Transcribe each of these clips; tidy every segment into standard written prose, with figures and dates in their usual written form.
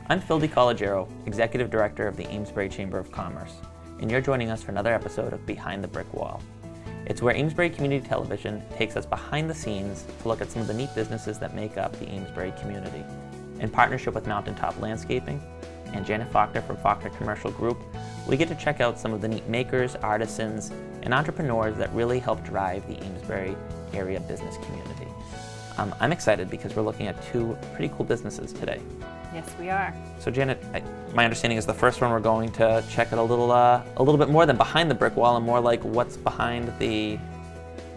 I'm Phil DiCollegiero, Executive Director of the Amesbury Chamber of Commerce, and you're joining us for another episode of Behind the Brick Wall. It's where Amesbury Community Television takes us behind the scenes to look at some of the neat businesses that make up the Amesbury community. In partnership with Mountaintop Landscaping and Janet Faulkner from Faulkner Commercial Group, we get to check out some of the neat makers, artisans, and entrepreneurs that really help drive the Amesbury area business community. I'm excited because we're looking at two pretty cool businesses today. Yes, we are. So Janet, my understanding is the first one we're going to check out a little bit more than behind the brick wall and more like what's behind the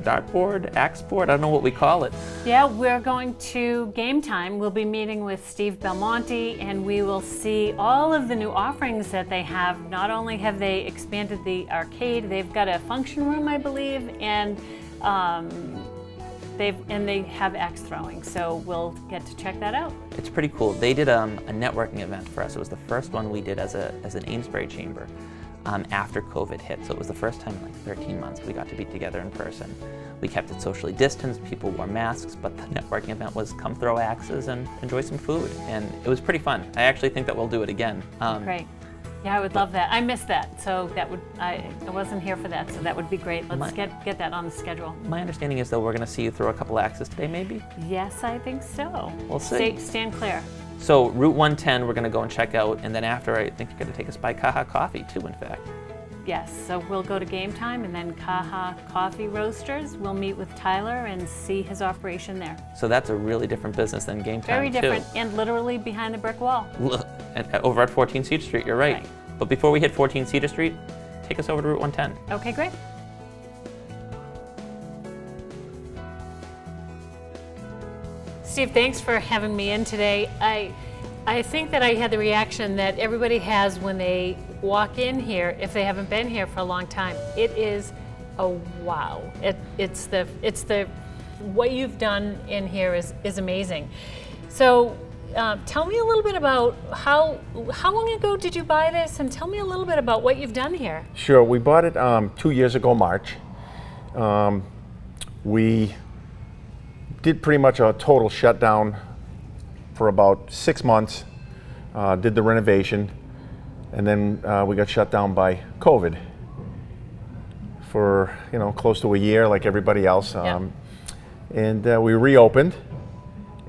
dartboard, axe board, I don't know what we call it. Yeah, we're going to Gametime. We'll be meeting with Steve Belmonte and we will see all of the new offerings that they have. Not only have they expanded the arcade, they've got a function room, I believe, and they have axe throwing, so we'll get to check that out. It's pretty cool. They did a networking event for us. It was the first one we did as an Amesbury chamber after COVID hit. So it was the first time in like 13 months we got to be together in person. We kept it socially distanced, people wore masks, but the networking event was come throw axes and enjoy some food. And it was pretty fun. I actually think that we'll do it again. Great. Yeah, I would love that. I missed that, so I wasn't here for that, so that would be great. Let's get that on the schedule. My understanding is though we're going to see you throw a couple axes today, maybe? Yes, I think so. We'll see. Stand clear. So Route 110 we're going to go and check out, and then after I think you're going to take us by KAHA Coffee too, in fact. Yes, so we'll go to Gametime and then KAHA Coffee Roasters. We'll meet with Tyler and see his operation there. So that's a really different business than Gametime Very different, too. and literally behind the brick wall. Over at 14 Cedar Street, you're right. But before we hit 14 Cedar Street, take us over to Route 110. Okay, great. Steve, thanks for having me in today. I think that I had the reaction that everybody has when they walk in here, if they haven't been here for a long time. It is a wow. It's the what you've done in here is amazing. So tell me a little bit about how long ago did you buy this, and tell me a little bit about what you've done here. Sure, we bought it 2 years ago, March. We did pretty much a total shutdown for about 6 months, did the renovation, and then we got shut down by COVID for close to a year like everybody else. And we reopened,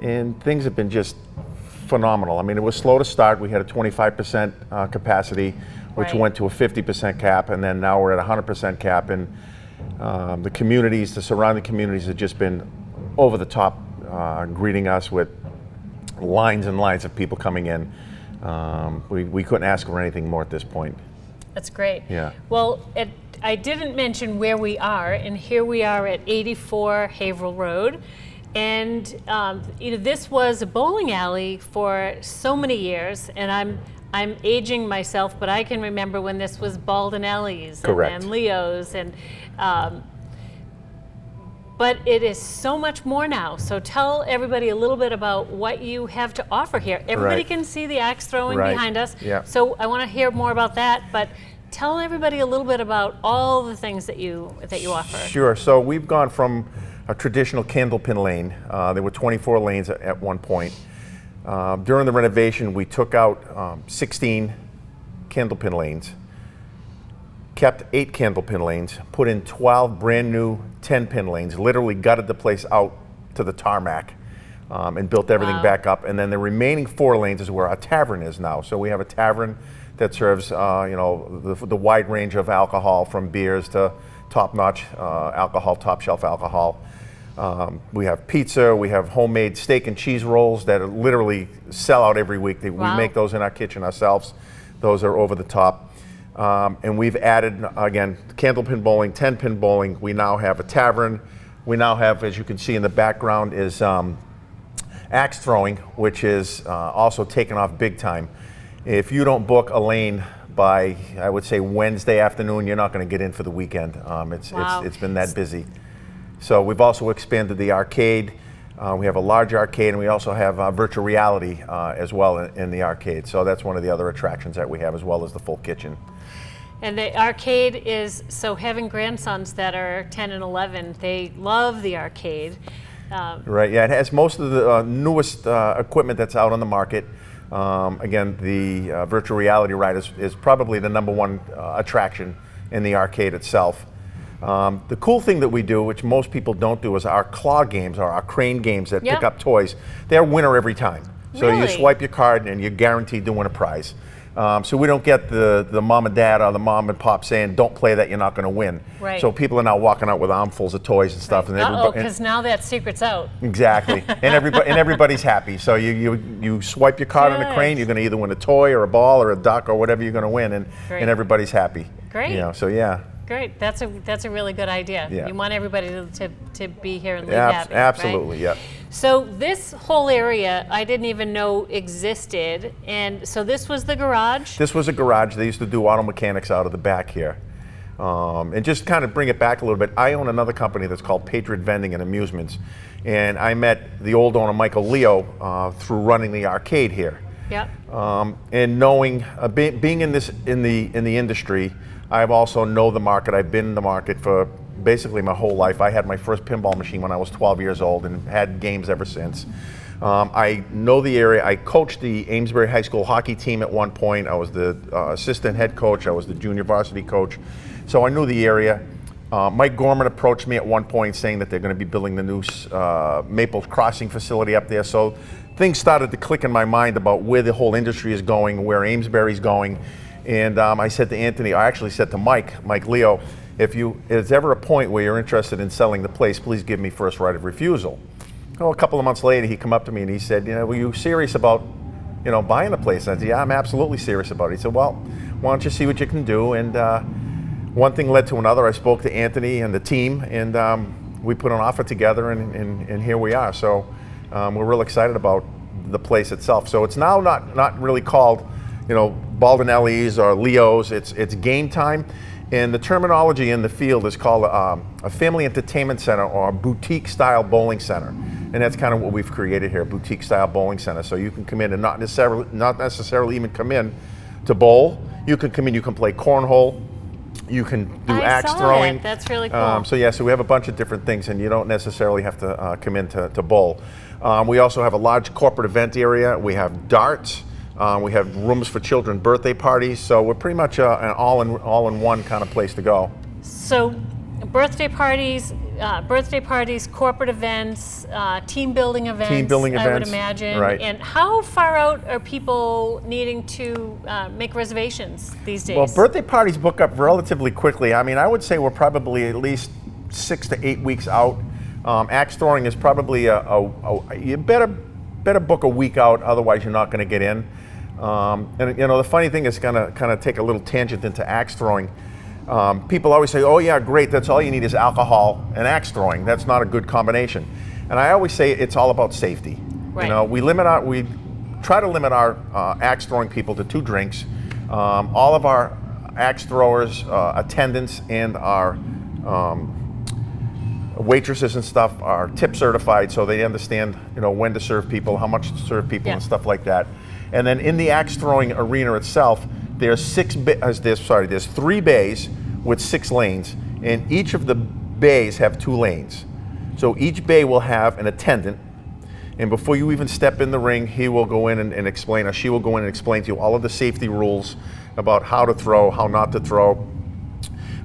and things have been just phenomenal. I mean, it was slow to start. We had a 25% capacity, which went to a 50% cap, and then now we're at 100% cap. And the surrounding communities have just been over the top, greeting us with lines and lines of people coming in. We couldn't ask for anything more at this point. That's great. Yeah. Well, I didn't mention where we are, and here we are at 84 Haverhill Road. And this was a bowling alley for so many years, and I'm aging myself, but I can remember when this was Baldinelli's and Leo's, and but it is so much more now. So tell everybody a little bit about what you have to offer here. Everybody can see the axe throwing behind us. Yeah. So I want to hear more about that, but tell everybody a little bit about all the things that you offer. Sure. So we've gone from a traditional candlepin lane. There were 24 lanes at one point. During the renovation, we took out 16 candlepin lanes, kept 8 candlepin lanes, put in 12 brand new 10-pin lanes, literally gutted the place out to the tarmac, and built everything back up. And then the remaining 4 lanes is where our tavern is now. So we have a tavern that serves the wide range of alcohol, from beers to top-notch alcohol, top-shelf alcohol. We have pizza, we have homemade steak and cheese rolls that literally sell out every week. We make those in our kitchen ourselves. Those are over the top. And we've added, again, candlepin bowling, 10-pin bowling. We now have a tavern. We now have, as you can see in the background, is axe throwing, which is also taken off big time. If you don't book a lane by, I would say, Wednesday afternoon, you're not going to get in for the weekend. It's been that busy. So we've also expanded the arcade. We have a large arcade, and we also have virtual reality as well in the arcade. So that's one of the other attractions that we have, as well as the full kitchen. And the arcade is, so having grandsons that are 10 and 11, they love the arcade. Right, yeah, it has most of the newest equipment that's out on the market. Again, the virtual reality ride is probably the #1 attraction in the arcade itself. The cool thing that we do, which most people don't do, is our claw games, or our crane games that pick up toys. They're winner every time. So you swipe your card and you're guaranteed to win a prize. So we don't get the mom and dad or the mom and pop saying, don't play that, you're not going to win. Right. So people are now walking out with armfuls of toys and stuff. Right. And because now that secret's out. Exactly. And everybody's happy. So you swipe your card on the crane, you're going to either win a toy or a ball or a duck or whatever you're going to win, and everybody's happy. Great. You know, so yeah. Great. That's a really good idea. Yeah. You want everybody to be here and leave happy. Absolutely, right? yeah. So this whole area I didn't even know existed, and so this was the garage? This was a garage. They used to do auto mechanics out of the back here. And just kind of bring it back a little bit, I own another company that's called Patriot Vending and Amusements, and I met the old owner, Michael Leo, through running the arcade here. Yep. And knowing, being in the industry, I've also know the market. I've been in the market for basically my whole life. I had my first pinball machine when I was 12 years old and had games ever since. I know the area. I coached the Amesbury High School hockey team at one point. I was the assistant head coach. I was the junior varsity coach. So I knew the area. Mike Gorman approached me at one point saying that they're going to be building the new Maple Crossing facility up there. So things started to click in my mind about where the whole industry is going, where Amesbury's going. And I said to Anthony, I actually said to Mike Leo, if there's ever a point where you're interested in selling the place, please give me first right of refusal. Well, a couple of months later, he come up to me and he said, were you serious about, buying the place? And I said, yeah, I'm absolutely serious about it. He said, well, why don't you see what you can do? And one thing led to another. I spoke to Anthony and the team, and we put an offer together, and here we are. So we're real excited about the place itself. So it's now not really called, Baldinelli's or Leo's. It's Gametime, and the terminology in the field is called a family entertainment center or a boutique style bowling center, and that's kind of what we've created here, boutique style bowling center. So you can come in and not necessarily even come in to bowl. You can come in, you can play cornhole, you can do axe throwing. That's really cool. So we have a bunch of different things, and you don't necessarily have to come in to bowl. We also have a large corporate event area. We have darts. We have rooms for children birthday parties. So we're pretty much an all-in-one kind of place to go. So birthday parties, corporate events, team building events, I would imagine. Right. And how far out are people needing to make reservations these days? Well, birthday parties book up relatively quickly. I mean, I would say we're probably at least 6 to 8 weeks out. Axe throwing is probably you better book a week out, otherwise you're not going to get in. And the funny thing is, going to kind of take a little tangent into axe throwing. People always say, oh yeah, great, that's all you need is alcohol and axe throwing. That's not a good combination. And I always say it's all about safety. Right. We try to limit our axe throwing people to 2 drinks. All of our axe throwers, attendants, and our waitresses and stuff are tip certified, so they understand when to serve people, how much to serve people, and stuff like that. And then in the axe throwing arena itself, there's 3 bays with 6 lanes, and each of the bays have 2 lanes. So each bay will have an attendant, and before you even step in the ring, he will go in and explain, or she will go in and explain to you all of the safety rules about how to throw, how not to throw,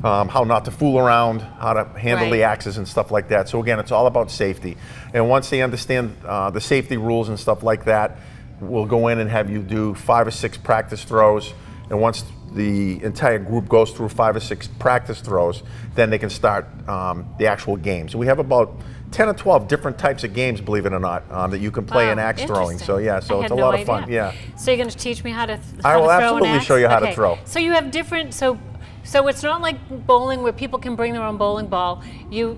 how not to fool around, how to handle the axes and stuff like that. So again, it's all about safety. And once they understand the safety rules and stuff like that, we'll go in and have you do 5 or 6 practice throws. And once the entire group goes through 5 or 6 practice throws, then they can start the actual games. We have about 10 or 12 different types of games, believe it or not, that you can play in axe throwing. So it's a lot of fun. Yeah. So you're going to teach me how to throw I will an absolutely axe? show you how to throw. So you have different, so it's not like bowling where people can bring their own bowling ball.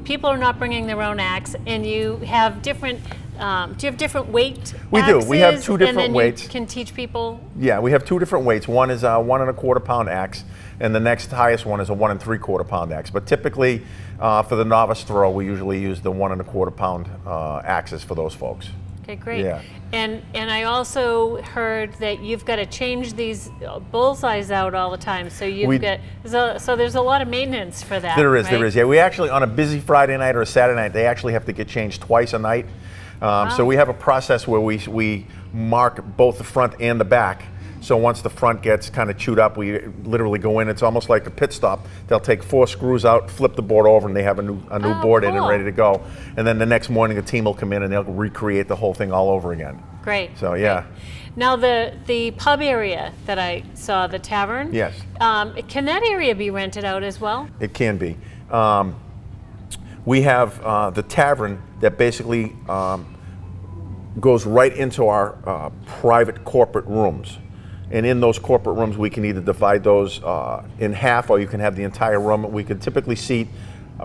People are not bringing their own axe, and you have different. Do you have different weight? We do. We have 2 different and then weights. You can teach people. Yeah, we have 2 different weights. One is a 1 1/4 pound axe, and the next highest one is a 1 3/4 pound axe. But typically, for the novice throw, we usually use the 1 1/4 pound axes for those folks. Okay, great. Yeah. And I also heard that you've got to change these bullseyes out all the time. So so there's a lot of maintenance for that. There is, right? there is. Yeah, we actually, on a busy Friday night or a Saturday night, they actually have to get changed twice a night. So we have a process where we mark both the front and the back. So once the front gets kind of chewed up, we literally go in. It's almost like a pit stop. They'll take 4 screws out, flip the board over, and they have a new board in and ready to go. And then the next morning, the team will come in and they'll recreate the whole thing all over again. Great. So yeah. Great. Now the pub area that I saw, the tavern. Yes. Can that area be rented out as well? It can be. We have the tavern that basically goes right into our private corporate rooms. And in those corporate rooms, we can either divide those in half, or you can have the entire room. We could typically seat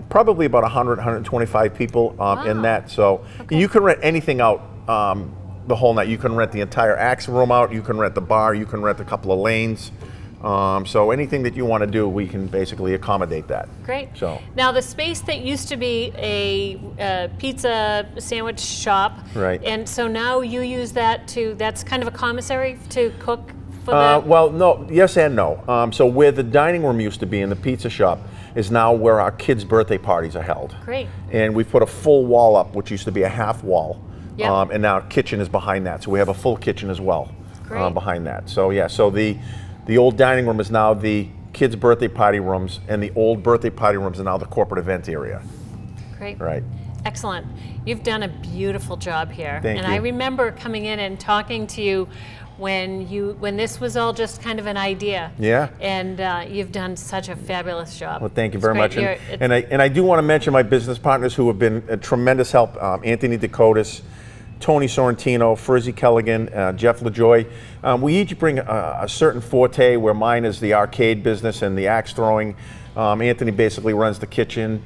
probably about 100, 125 people in that. So you can rent anything out the whole night. You can rent the entire Axe room out. You can rent the bar. You can rent a couple of lanes. So anything that you want to do, we can basically accommodate that. Great. So now the space that used to be a pizza sandwich shop, right? And so now you use that that's kind of a commissary to cook for well, no, yes and no. So where the dining room used to be in the pizza shop is now where our kids' birthday parties are held. Great. And we put a full wall up, which used to be a half wall. Yep. And now kitchen is behind that. So we have a full kitchen as well behind that. So yeah, so the old dining room is now the kids' birthday party rooms, and the old birthday party rooms are now the corporate event area. Great. Right. Excellent. You've done a beautiful job here. Thank you. I remember coming in and talking to you when this was all just kind of an idea. Yeah. And you've done such a fabulous job. Well, thank you very much. Great. And I do want to mention my business partners who have been a tremendous help. Anthony Dakotas, Tony Sorrentino, Frizzy Kelligan, Jeff LaJoy. We each bring a certain forte, where mine is the arcade business and the axe throwing. Anthony basically runs the kitchen.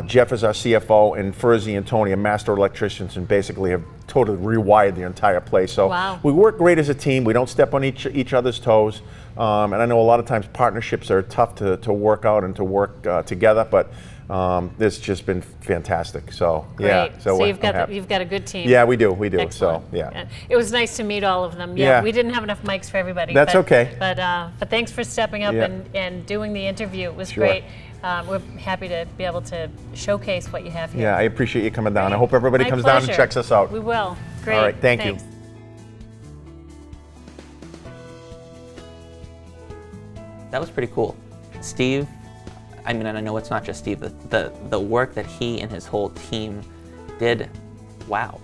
Jeff is our CFO, and Frizzy and Tony are master electricians and basically have totally rewired the entire place. So we work great as a team. We don't step on each other's toes. And I know a lot of times partnerships are tough to work out and to work together, but this has just been fantastic. So Great. Yeah. So you've got a good team. Yeah, we do. Excellent. So yeah. It was nice to meet all of them. Yeah. We didn't have enough mics for everybody. That's okay. But thanks for stepping up and doing the interview. It was great. We're happy to be able to showcase what you have here. Yeah, I appreciate you coming down. I hope everybody comes pleasure. down and checks us out. We will. Great. All right, thank Thanks. you. That was pretty cool. Steve, I mean, and I know it's not just Steve, the work that he and his whole team did, wow.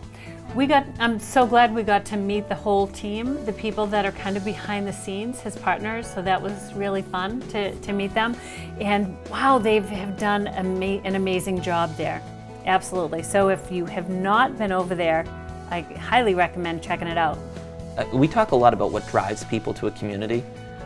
I'm so glad we got to meet the whole team, the people that are kind of behind the scenes, his partners, so that was really fun to meet them. And wow, they have done an amazing job there, absolutely. So if you have not been over there, I highly recommend checking it out. We talk a lot about what drives people to a community.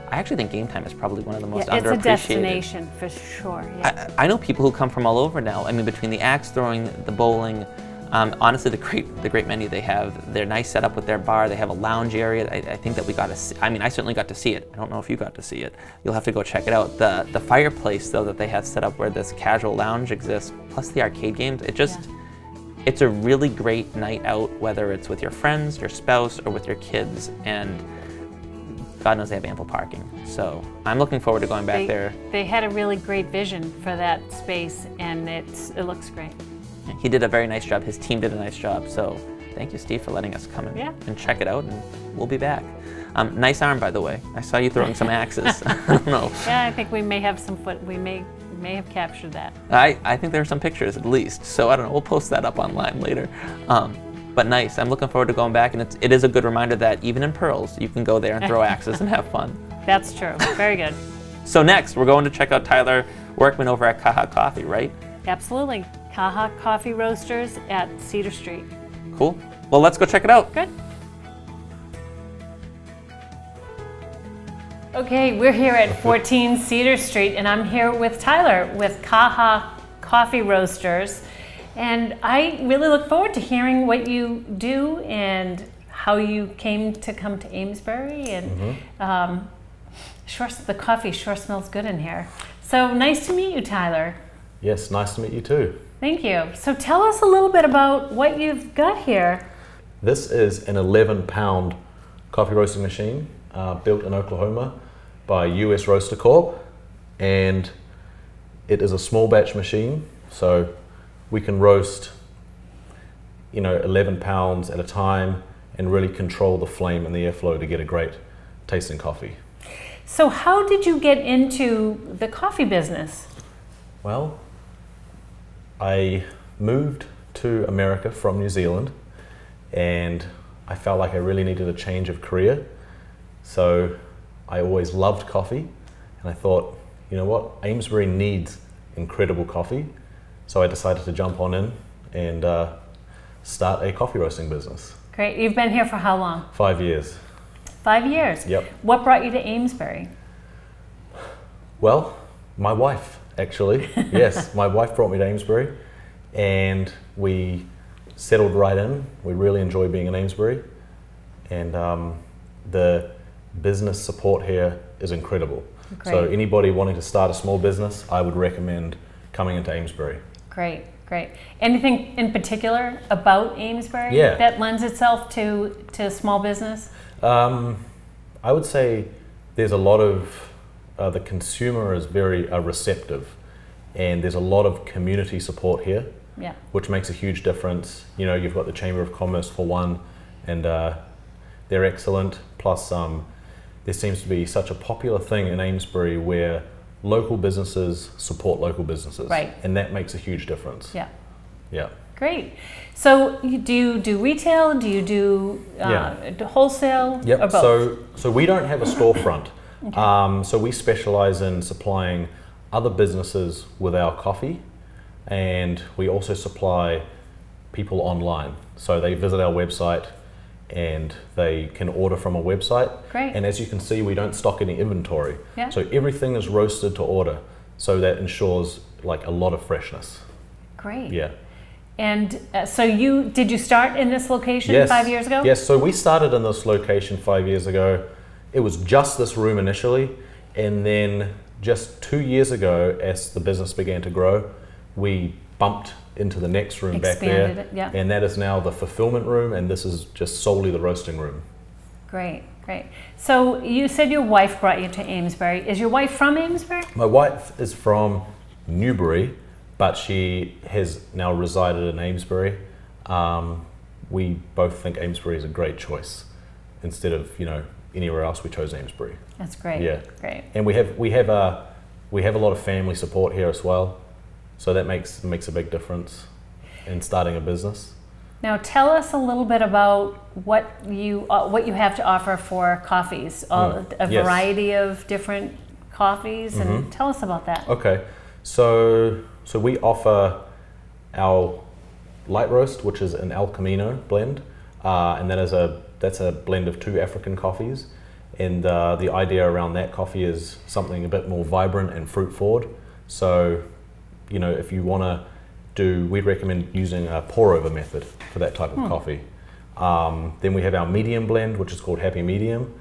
I actually think Gametime is probably one of the most underappreciated. It's a destination for sure. Yeah. I know people who come from all over now. I mean, between the axe throwing, the bowling, honestly, the great menu they have. They're nice setup with their bar. They have a lounge area. I think that we got to see. I mean, I certainly got to see it. I don't know if you got to see it. You'll have to go check it out. The fireplace though that they have set up where this casual lounge exists, plus the arcade games. It's a really great night out, whether it's with your friends, your spouse, or with your kids. And God knows they have ample parking. So I'm looking forward to going back there. They had a really great vision for that space, and it looks great. He did a very nice job. His team did a nice job. So thank you, Steve, for letting us come in and check it out, and we'll be back. Nice arm, by the way. I saw you throwing some axes. I don't know. Yeah, I think we may have some we may have captured that. I think there are some pictures at least. So I don't know. We'll post that up online later. But nice. I'm looking forward to going back, and it is a good reminder that even in Pearls, you can go there and throw axes and have fun. That's true. Very good. So next, we're going to check out Tyler Workman over at KAHA Coffee, right? Absolutely. KAHA Coffee Roasters at Cedar Street. Cool. Well, let's go check it out. Good. Okay, we're here at 14 Cedar Street, and I'm here with Tyler with KAHA Coffee Roasters. And I really look forward to hearing what you do and how you came to come to Amesbury. And the coffee sure smells good in here. So nice to meet you, Tyler. Yes, nice to meet you too. Thank you. So tell us a little bit about what you've got here. This is an 11-pound coffee roasting machine built in Oklahoma by US Roaster Corp. And it is a small batch machine, so we can roast 11 pounds at a time and really control the flame and the airflow to get a great tasting coffee. So how did you get into the coffee business? Well, I moved to America from New Zealand, and I felt like I really needed a change of career. So I always loved coffee, and I thought, you know what, Amesbury needs incredible coffee. So I decided to jump on in and start a coffee roasting business. Great. You've been here for how long? 5 years. 5 years? Yep. What brought you to Amesbury? Well, my wife, actually. Yes, my wife brought me to Amesbury, and we settled right in. We really enjoy being in Amesbury, and the business support here is incredible. Great. So anybody wanting to start a small business, I would recommend coming into Amesbury. Great, great. Anything in particular about Amesbury Yeah. that lends itself to small business? I would say there's a lot of, the consumer is very receptive, and there's a lot of community support here, Yeah. which makes a huge difference. You've got the Chamber of Commerce for one, and they're excellent. Plus, there seems to be such a popular thing in Amesbury where local businesses support local businesses. Right. And that makes a huge difference. Yeah. Yeah. Great. So do you do retail? Do you do wholesale? Yep. Or both? So we don't have a storefront. So we specialize in supplying other businesses with our coffee, and we also supply people online. So they visit our website and they can order from a website. Great. And as you can see, we don't stock any inventory. Yeah. So everything is roasted to order. So that ensures like a lot of freshness. Great. Yeah. And so did you start in this location Yes. 5 years ago? Yes, so we started in this location 5 years ago. It was just this room initially, and then just 2 years ago, as the business began to grow, we bumped into the next room Expanded back it, there, yeah. and that is now the fulfillment room, and this is just solely the roasting room. Great, great. So you said your wife brought you to Amesbury. Is your wife from Amesbury? My wife is from Newbury, but she has now resided in Amesbury. We both think Amesbury is a great choice. Instead of anywhere else, we chose Amesbury. That's great. Yeah. Great. And we have a lot of family support here as well, so that makes a big difference in starting a business. Now tell us a little bit about what you have to offer for coffees. A Yes. variety of different coffees, and tell us about that. Okay, so we offer our light roast, which is an El Camino blend, and that's a blend of 2 African coffees. And the idea around that coffee is something a bit more vibrant and fruit forward. So, if you want to we'd recommend using a pour over method for that type of coffee. Then we have our medium blend, which is called Happy Medium.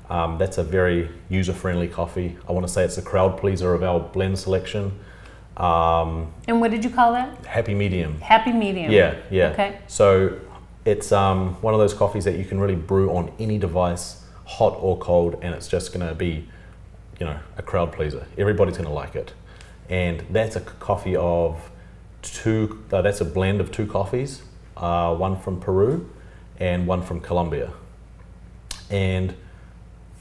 That's a very user-friendly coffee. I want to say it's a crowd pleaser of our blend selection. And what did you call that? Happy Medium. Happy medium. Yeah. Okay. So it's one of those coffees that you can really brew on any device, hot or cold, and it's just going to be, a crowd pleaser. Everybody's going to like it. And that's a coffee of that's a blend of 2 coffees, one from Peru and one from Colombia. And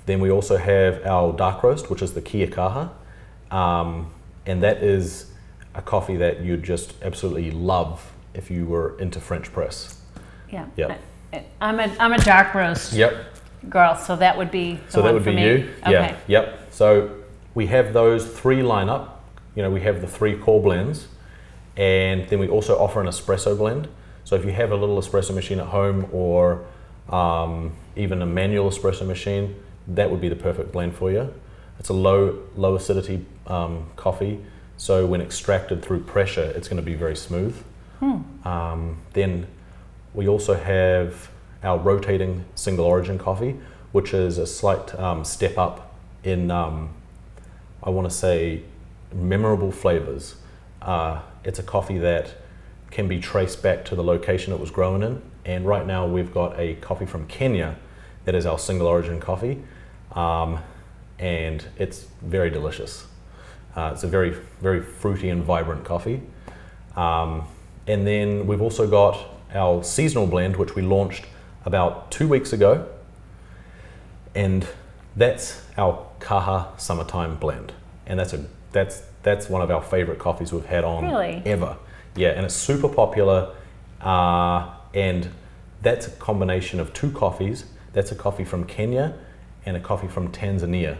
then we also have our dark roast, which is the KAHA. And that is a coffee that you'd just absolutely love if you were into French press. Yeah. Yep. I'm a dark roast girl, so that would be the So that one would for be me. you? Okay. Yeah. Yep. So we have those 3 line up. We have the 3 core blends, and then we also offer an espresso blend. So if you have a little espresso machine at home, or even a manual espresso machine, that would be the perfect blend for you. It's a low acidity coffee, so when extracted through pressure, it's going to be very smooth. Then we also have our rotating single origin coffee, which is a slight step up in, I want to say, memorable flavors. It's a coffee that can be traced back to the location it was grown in, and right now we've got a coffee from Kenya that is our single origin coffee, and it's very delicious. It's a very, very fruity and vibrant coffee. And then we've also got our seasonal blend, which we launched about 2 weeks ago. And that's our KAHA Summertime blend. And that's one of our favorite coffees we've had on ever. Yeah, and it's super popular. And that's a combination of two coffees. That's a coffee from Kenya and a coffee from Tanzania.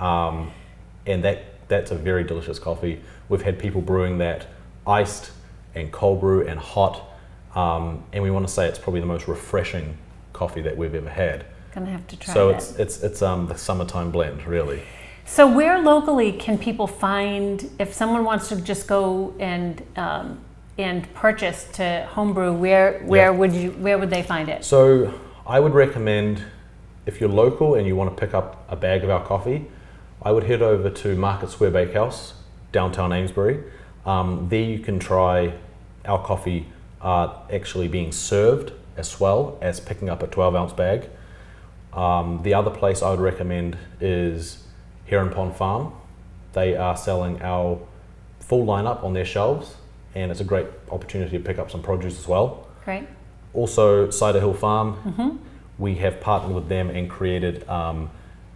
And that's a very delicious coffee. We've had people brewing that iced and cold brew and hot. And we want to say it's probably the most refreshing coffee that we've ever had. Gonna have to try so that. So it's the summertime blend, really. So where locally can people find, if someone wants to just go and purchase to homebrew, where would they find it? So I would recommend, if you're local and you want to pick up a bag of our coffee, I would head over to Market Square Bakehouse, downtown Amesbury. There you can try our coffee actually being served as well as picking up a 12-ounce bag. The other place I would recommend is Heron Pond Farm. They are selling our full lineup on their shelves, and it's a great opportunity to pick up some produce as well. Great. Also, Cider Hill Farm, we have partnered with them and created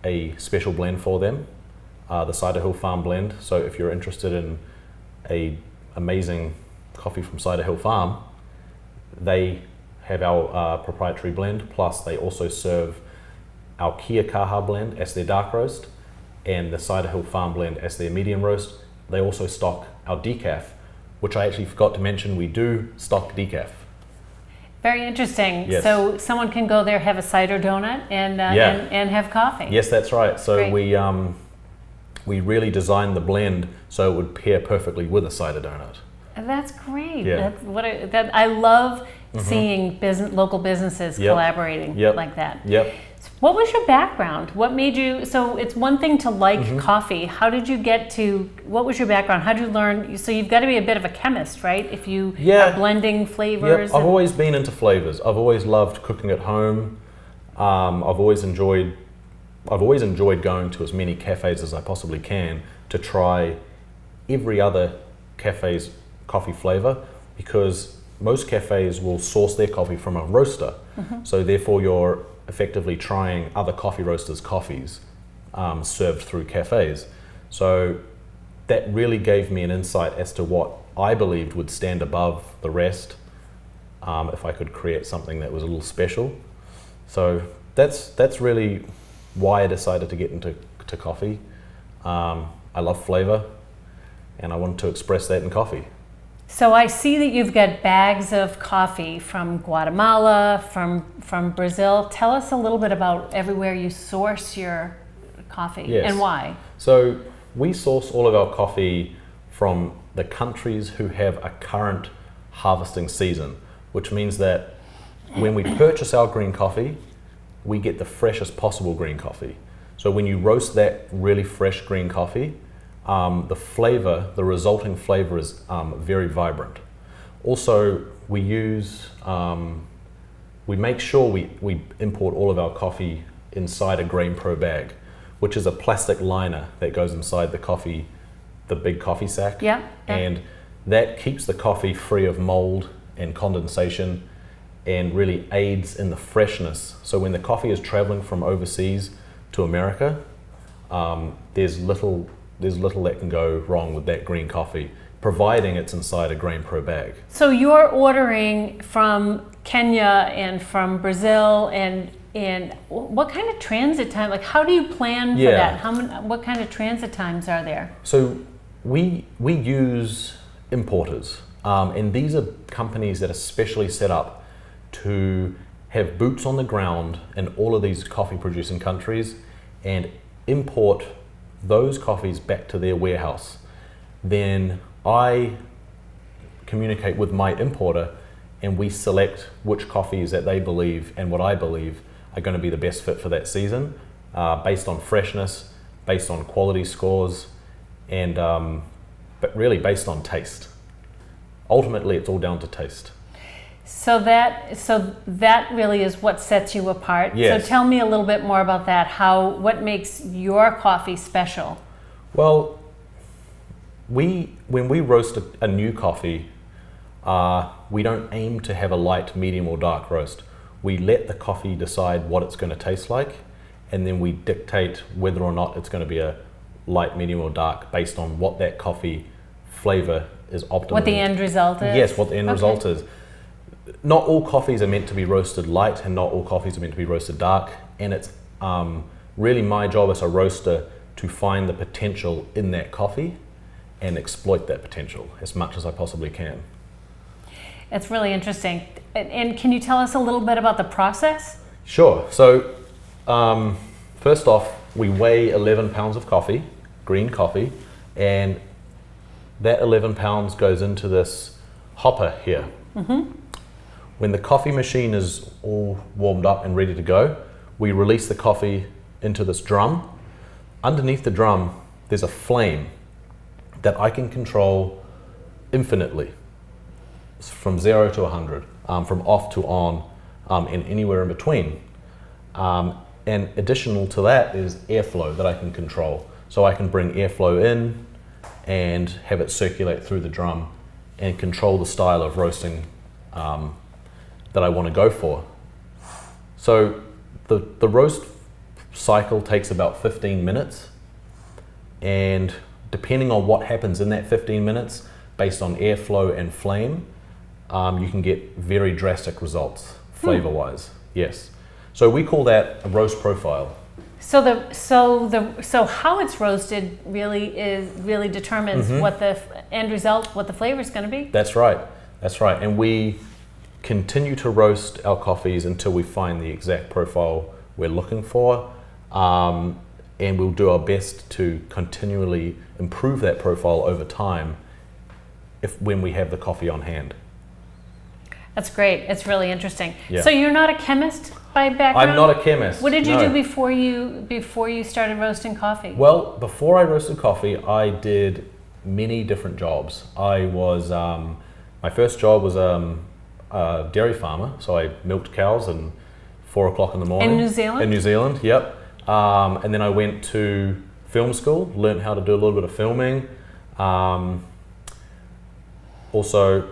a special blend for them, the Cider Hill Farm blend. So if you're interested in a amazing coffee from Cider Hill Farm, they have our proprietary blend, plus they also serve our KAHA blend as their dark roast and the Cider Hill Farm blend as their medium roast. They also stock our decaf, which I actually forgot to mention, we do stock decaf. Very interesting. Yes. So someone can go there, have a cider donut, and have coffee. Yes, that's right. So Great. we really designed the blend so it would pair perfectly with a cider donut. That's great. Yeah. I love seeing local businesses collaborating like that. Yep. What was your background? What made you, so it's one thing to like coffee. How did you get to, what was your background? How did you learn? So you've got to be a bit of a chemist, right? If you are blending flavors. Yep. I've always been into flavors. I've always loved cooking at home. I've always enjoyed going to as many cafes as I possibly can to try every other cafe's coffee flavor, because most cafes will source their coffee from a roaster. So therefore you're effectively trying other coffee roasters' coffees served through cafes. So that really gave me an insight as to what I believed would stand above the rest if I could create something that was a little special. So that's really why I decided to get into coffee. I love flavor, and I wanted to express that in coffee. So I see that you've got bags of coffee from Guatemala, from Brazil. Tell us a little bit about everywhere you source your coffee and why. So we source all of our coffee from the countries who have a current harvesting season, which means that when we purchase our green coffee, we get the freshest possible green coffee. So when you roast that really fresh green coffee, the resulting flavor is very vibrant. Also, we make sure we import all of our coffee inside a Grain Pro bag, which is a plastic liner that goes inside the big coffee sack. Yeah. And that keeps the coffee free of mold and condensation and really aids in the freshness. So when the coffee is traveling from overseas to America, there's little that can go wrong with that green coffee, providing it's inside a Grain Pro bag. So you're ordering from Kenya and from Brazil, and what kind of transit time? Like, how do you plan for that? What kind of transit times are there? So we use importers, and these are companies that are specially set up to have boots on the ground in all of these coffee producing countries and import those coffees back to their warehouse. Then I communicate with my importer and we select which coffees that they believe and what I believe are going to be the best fit for that season, based on freshness, based on quality scores, and but really based on taste. Ultimately, it's all down to taste. So that really is what sets you apart. Yes. So tell me a little bit more about that. What makes your coffee special? Well, when we roast a new coffee, we don't aim to have a light, medium or dark roast. We let the coffee decide what it's going to taste like, and then we dictate whether or not it's going to be a light, medium or dark based on what that coffee flavor is optimal. What the end result is? Yes, what the end result is. Not all coffees are meant to be roasted light, and not all coffees are meant to be roasted dark, and it's really my job as a roaster to find the potential in that coffee and exploit that potential as much as I possibly can. It's really interesting. And can you tell us a little bit about the process? Sure. So first off, we weigh 11 pounds of coffee, green coffee, and that 11 pounds goes into this hopper here. Mm-hmm. When the coffee machine is all warmed up and ready to go, we release the coffee into this drum. Underneath the drum, there's a flame that I can control infinitely, from 0 to 100, from off to on, and anywhere in between. And additional to that is airflow that I can control. So I can bring airflow in and have it circulate through the drum and control the style of roasting that I want to go for. So the roast cycle takes about 15 minutes, and depending on what happens in that 15 minutes, based on airflow and flame, you can get very drastic results flavor-wise. Yes. So we call that a roast profile. So how it's roasted really determines what the end result, what the flavor is going to be. That's right. That's right. And we continue to roast our coffees until we find the exact profile we're looking for, and we'll do our best to continually improve that profile over time when we have the coffee on hand. That's great. It's really interesting. Yeah. So you're not a chemist by background? I'm not a chemist. What did you no. do before you started roasting coffee? Well, before I roasted coffee, I did many different jobs. I was my first job was a dairy farmer, so I milked cows at 4 o'clock in the morning. In New Zealand? In New Zealand, yep. And then I went to film school, learned how to do a little bit of filming. Also,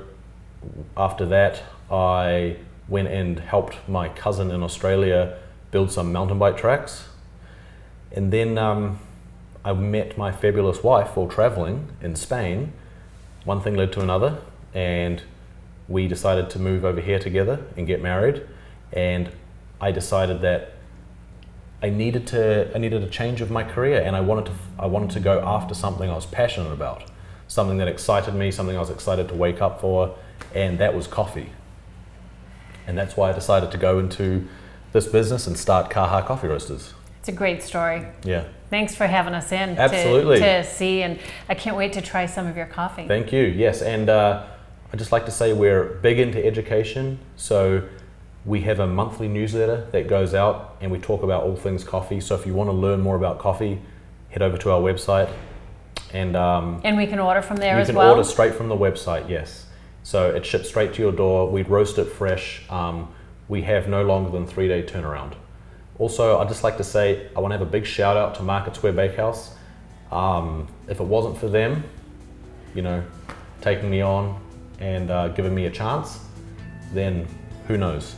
after that, I went and helped my cousin in Australia build some mountain bike tracks. And then I met my fabulous wife while traveling in Spain. One thing led to another, and we decided to move over here together and get married. And I decided that I needed a change of my career, and I wanted to go after something I was passionate about, something that excited me, something I was excited to wake up for, and that was coffee. And that's why I decided to go into this business and start KAHA Coffee Roasters. It's a great story. Yeah. Thanks for having us in. Absolutely. To see, and I can't wait to try some of your coffee. Thank you. Yes, and I'd just like to say we're big into education, so we have a monthly newsletter that goes out and we talk about all things coffee. So if you want to learn more about coffee, head over to our website. And we can order from there as well? You can order straight from the website, yes. So it ships straight to your door. We'd roast it fresh. We have no longer than 3-day turnaround. Also, I'd just like to say, I want to have a big shout out to Market Square Bakehouse. If it wasn't for them, taking me on and giving me a chance, then who knows?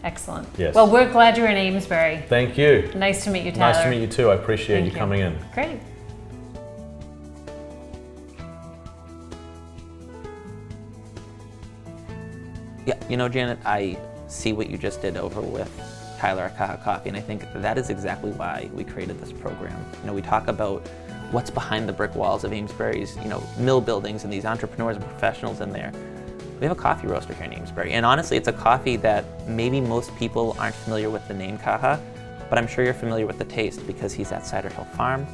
Excellent. Yes. Well, we're glad you're in Amesbury. Thank you. Nice to meet you, Tyler. Nice to meet you too. I appreciate you coming in. Great. Yeah, Janet, I see what you just did over with Tyler at KAHA Coffee, and I think that is exactly why we created this program. We talk about what's behind the brick walls of Amesbury's, mill buildings and these entrepreneurs and professionals in there. We have a coffee roaster here in Amesbury, and honestly, it's a coffee that maybe most people aren't familiar with the name KAHA, but I'm sure you're familiar with the taste because he's at Cider Hill Farm.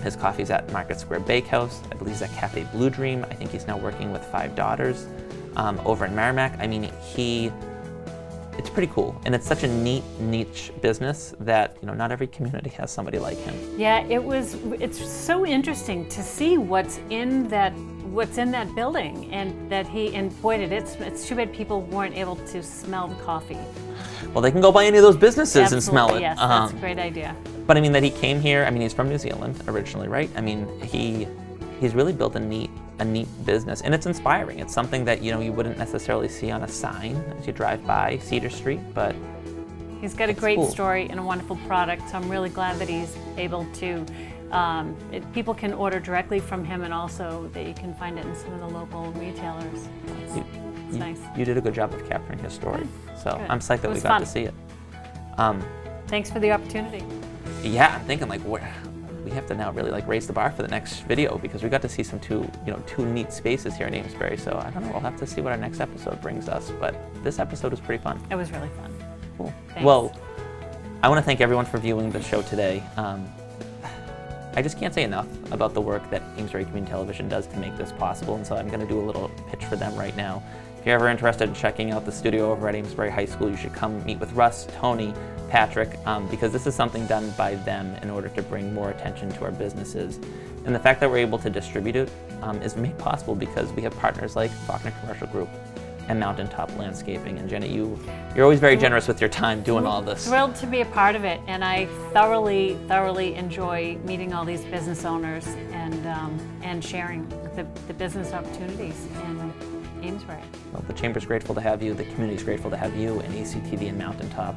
His coffee's at Market Square Bakehouse. I believe he's at Cafe Blue Dream. I think he's now working with 5 Daughters over in Merrimack. I mean, it's pretty cool, and it's such a neat niche business that not every community has somebody like him. Yeah, it's so interesting to see what's in that building, and it's too bad people weren't able to smell the coffee. Well, they can go by any of those businesses and smell it. Yes, that's a great idea. But I mean, that he came here, he's from New Zealand originally, right? He's really built a neat a neat business, and it's inspiring. It's something that you wouldn't necessarily see on a sign as you drive by Cedar Street, but He's got a great cool. story and a wonderful product, so I'm really glad that he's able to, people can order directly from him, and also that you can find it in some of the local retailers. It's nice. You did a good job of capturing his story, so Good. I'm psyched that It we was got fun. to see it. Thanks for the opportunity. Yeah, I'm thinking like we have to now really like raise the bar for the next video, because we got to see some two neat spaces here in Amesbury. So I don't know, we'll have to see what our next episode brings us. But this episode was pretty fun. It was really fun. Cool. Thanks. Well, I want to thank everyone for viewing the show today. I just can't say enough about the work that Amesbury Community Television does to make this possible, and so I'm going to do a little pitch for them right now. If you're ever interested in checking out the studio over at Amesbury High School, you should come meet with Russ, Tony, Patrick, because this is something done by them in order to bring more attention to our businesses. And the fact that we're able to distribute it is made possible because we have partners like Faulkner Commercial Group and Mountaintop Landscaping. And Jenna, you're always very generous with your time doing all this. Thrilled to be a part of it, and I thoroughly enjoy meeting all these business owners and sharing the business opportunities in Amesbury. Well, the Chamber's grateful to have you, the community's grateful to have you, and ACTV and Mountaintop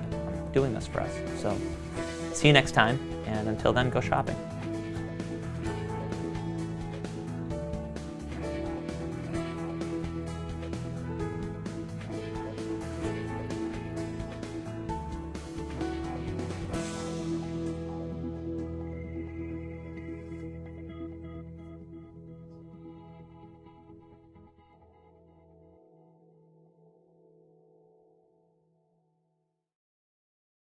doing this for us. So see you next time, and until then, go shopping.